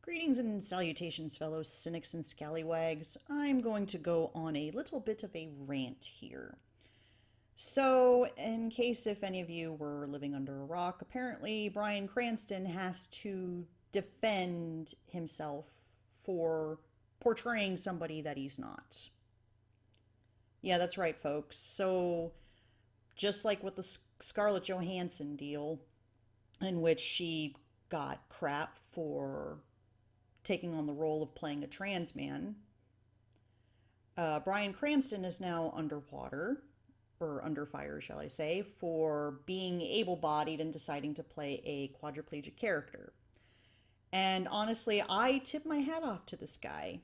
Greetings and salutations, fellow cynics and scallywags. I'm going to go on a little bit of a rant here. So, in case if any of you were living under a rock, apparently Bryan Cranston has to defend himself for portraying somebody that he's not. Yeah, that's right, folks. So, just like with the Scarlett Johansson deal, in which she got crap for taking on the role of playing a trans man. Bryan Cranston is now underwater, or under fire, shall I say, for being able bodied and deciding to play a quadriplegic character. And honestly, I tip my hat off to this guy.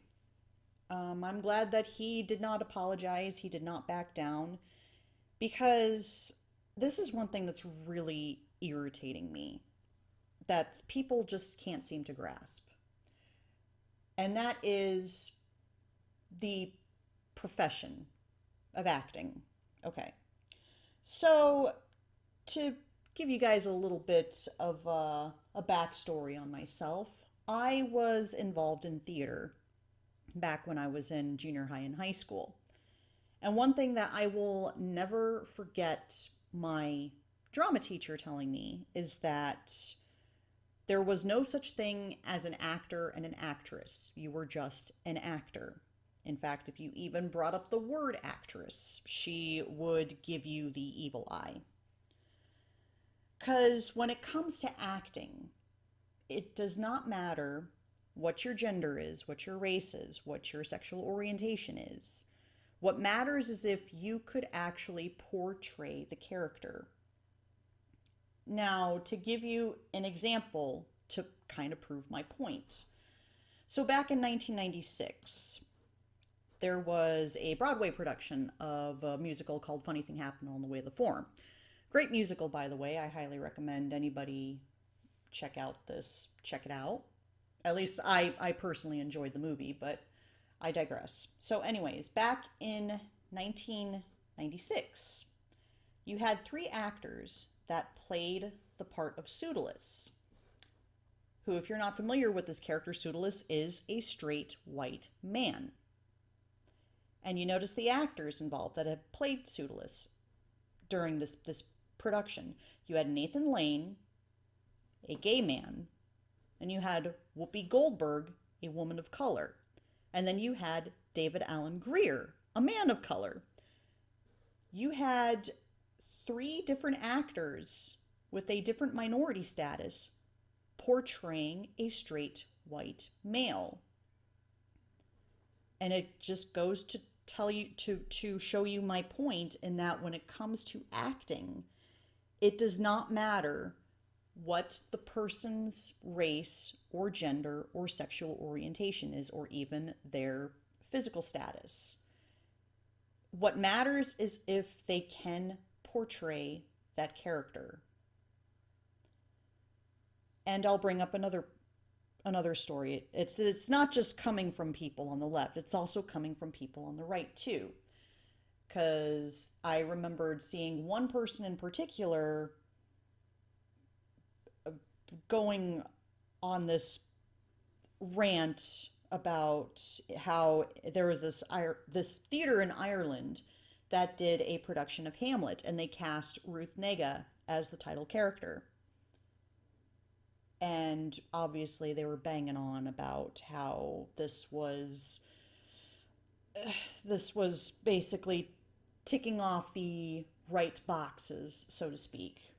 I'm glad that he did not apologize, he did not back down, because this is one thing that's really irritating me that people just can't seem to grasp. And that is the profession of acting. Okay. So, to give you guys a little bit of a backstory on myself, I was involved in theater back when I was in junior high and high school. And one thing that I will never forget my drama teacher telling me is that there was no such thing as an actor and an actress. You were just an actor. In fact, if you even brought up the word actress, she would give you the evil eye. Because when it comes to acting, it does not matter what your gender is, what your race is, what your sexual orientation is. What matters is if you could actually portray the character. Now, to give you an example to kind of prove my point. So back in 1996, there was a Broadway production of a musical called Funny Thing Happened on the Way of the Forum. Great musical, by the way. I highly recommend anybody check it out. At least I personally enjoyed the movie, but I digress. So anyways, back in 1996, you had three actors that played the part of Pseudolus, who, if you're not familiar with this character, Pseudolus is a straight white man. And you notice the actors involved that had played Pseudolus during this production. You had Nathan Lane, a gay man, and you had Whoopi Goldberg, a woman of color. And then you had David Alan Grier, a man of color. You had three different actors with a different minority status portraying a straight white male. And it just goes to tell you to show you my point in that when it comes to acting, it does not matter what the person's race or gender or sexual orientation is, or even their physical status. What matters is if they can portray that character. And I'll bring up another story. It's not just coming from people on the left, it's also coming from people on the right too. Because I remembered seeing one person in particular going on this rant about how there was this theater in Ireland that did a production of Hamlet, and they cast Ruth Negga as the title character. And obviously they were banging on about how this was basically ticking off the right boxes, so to speak.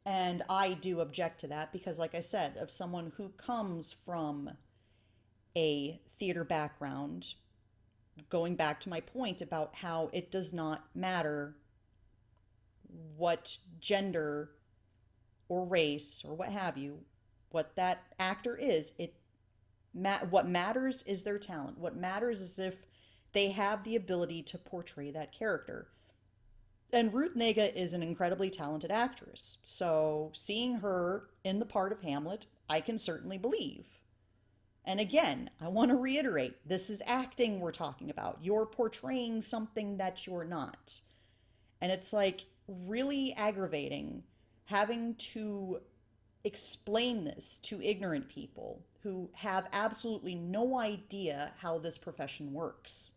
And I do object to that because, like I said, of someone who comes from a theater background, going back to my point about how it does not matter what gender or race or what have you, what that actor is, what matters is their talent. What matters is if they have the ability to portray that character. And Ruth Negga is an incredibly talented actress. So seeing her in the part of Hamlet, I can certainly believe. And again, I want to reiterate, this is acting we're talking about. You're portraying something that you're not. And it's like really aggravating having to explain this to ignorant people who have absolutely no idea how this profession works.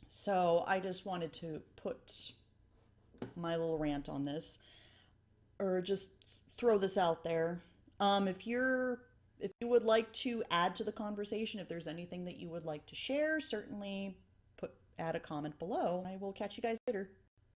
So I just wanted to put my little rant on this, or just throw this out there. If you would like to add to the conversation, if there's anything that you would like to share, certainly add a comment below. I will catch you guys later.